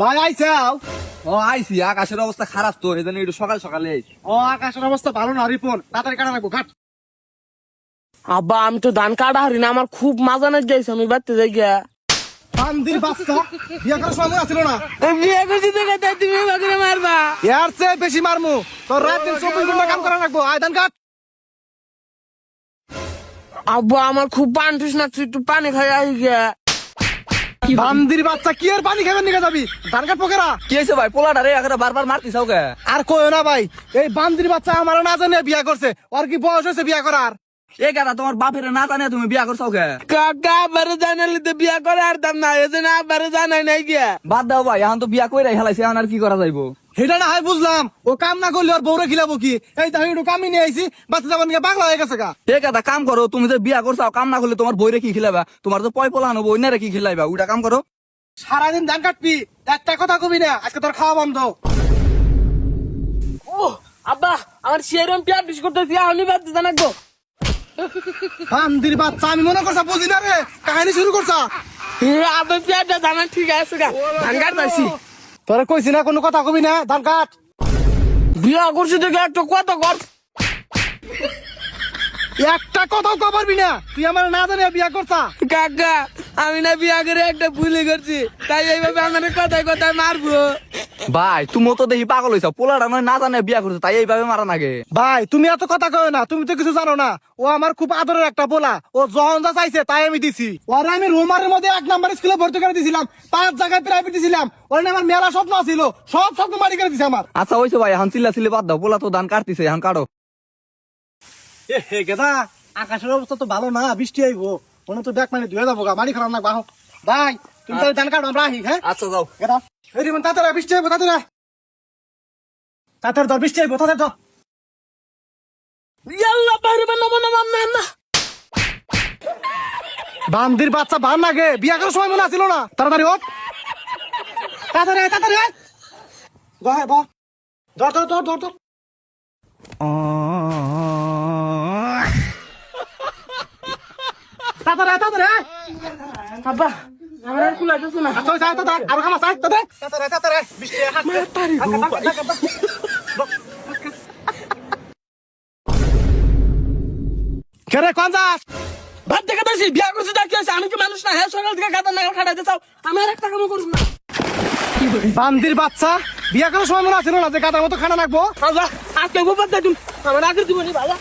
ভাই আইসাও। ও আইসি, আকাশের অবস্থা খারাপ তো, এই জন্য একটু সকাল সকালে আইছি। ও আকাশের অবস্থা ভালো না রিপন, তাড়াতাড়ি কাটা লাগবো ঘাট। আব্বা আমি তো ধান কাটা হারি না, আমার খুব মাজা না যাইছে, আমি বাড়তে যাই গিয়া। বান্দির বাচ্চা, বিয়া করার সময় আছিল না। বিয়ে করছি দেখে তাই তুমি বাকরে মারবা। এর চেয়ে বেশি মারমু, তোর রাত দিন 24 ঘন্টা কাম করা লাগবো। আয় ধান কাট। আব্বা আমার খুব পানি তৃষ্ণা, একটু পানি খাই আই গিয়া। বান্দির বাচ্চা কি আর পানি খাবেন নিকে যাবি? ধান কাট পকেরা। কি হয়েছে ভাই, পোলাটারে এখানে বারবার মারতিস ওকে? আর কইও না ভাই, এই বান্দির বাচ্চা আমার না জানে বিয়া করছে। ওর কি বয়স হয়েছে বিয়া করার? এ গাদা, তোমার বাপের না জানে তুমি বিয়া করছো ওকে? কাকা আবারে জানালি তো বিয়া করে আর দাম না, এজন্য আবারে জানাই নাই গিয়া। বাদ দাও ভাই, এখন তো বিয়া কইরাই হেলাইছে, এখন আর কি করা যাইবো? সেটা না হয় বুঝলাম, ও কাম না করলে ওর বউরে খিলাবো কি? এই তাহলে একটু কামি নিয়ে আইছি, বাচ্চা যাবার নিয়ে পাগলা হয়ে গেছে গা। এ গাদা কাম করো, তুমি যে বিয়া করছো কাম না করলে তোমার বইরে কি খিলাবা? তোমার তো পয় পোলা আনবো, অন্যরা কি খিলাইবা? ওইটা কাম করো। সারাদিন ধান কাটবি, একটা কথা কবি না, আজকে তোর খাওয়া বন্ধ। ও আব্বা আমার সেরম পেট বিশ করতেছি, আমি বাড়তে জানাবো। বান্দির বাচ্চা, আমি মনে করছা বুঝি না রে, কাহিনী শুরু করছা। আবার পেটটা জানা ঠিক আছে গা, ধান কাটতাছি। তোরে কইছি না কোনো কথা কবি না, ধান কাট। বিয়া করছি দেখে একটা কত কর। একটা কথাও কবরবি না, তুই আমার না জানে বিয়া করছা। কাকা আমি না বিয়া করে একটা ভুলে করছি, তাই এইভাবে আমার কথায় কথায় মারবো। ভাই তুমি তো দেখি পাগল হইছো, পোলাটা নয় না জানে বিয়া করছো, তাই এইভাবে মারা নাগে? ভাই তুমি এত কথা কয় না, তুমি তো কিছু জানো না। ও আমার খুব আদরের একটা পোলা, ও যখন যা চাইছে তাই আমি দিছি। ওরে আমি রোমারের মধ্যে 1 নাম্বার স্কুলে ভর্তি করে দিছিলাম, 5 জায়গায় প্রাইভেট দিছিলাম। ওরে নিয়ে আমার মেলা স্বপ্ন ছিল, সব স্বপ্ন মারি করে দিছে আমার। আচ্ছা হইছে ভাই, এখন চিল্লা চিল্লি বাদ দাও, পোলা তো ধান কাটতিছে, এখন কাটো। এ হে গেদা, আকাশের অবস্থা তো ভালো না, বৃষ্টি আইবো, মনে তো ব্যাগ মানে ধুয়ে যাবো গা, মারি খারাপ না বাহ। ভাই তুমি তাহলে ধান কাটো, আমরা আহি। হ্যাঁ আচ্ছা যাও। গেদা এই রিমন তাড়াতাড়ি আয়, বৃষ্টি আইবো, তাড়াতাড়ি আয়। তাড়াতাড়ি ধর, বৃষ্টি আইবো, তাড়াতাড়ি ধর। ইয়াল্লা বাইরে নমো নমো না। বান্দির বাচ্চা ভান লাগে, বিয়া করার সময় মনে আছিল না। তাড়াতাড়ি হোক, তাড়াতাড়ি আয়, তাড়াতাড়ি আয়। বহ বহ, ধর ধর ধর ধর ধর। তাড়াতাড়ি আয়, তাড়াতাড়ি আয়। আব্বা আমার আর কুলাইতেছে না। আচ্ছা আয়, তাড়াতাড়ি আর কাম আছে, তাড়াতাড়ি তাড়াতাড়ি তাড়াতাড়ি আয়। বৃষ্টি আয়, হাত তাড়ি গো ভাই। কেরে কোন যাস? ভাত দেখে তাইছি বিয়া করছি তা কি আছে, আমি কি মানুষ না? হ্যাঁ সকাল থেকে গাদা নাগাল খাটাইতে চাও, আমি আর একটা কামও করব না। বান্দির বাচ্চা, বিয়া করার সময় মনে আছিল না যে গাদার মতো খানা নাকবো। আব্বা আজকে গোপাত দাই তুমি আমার আগের জীবনে ভালো।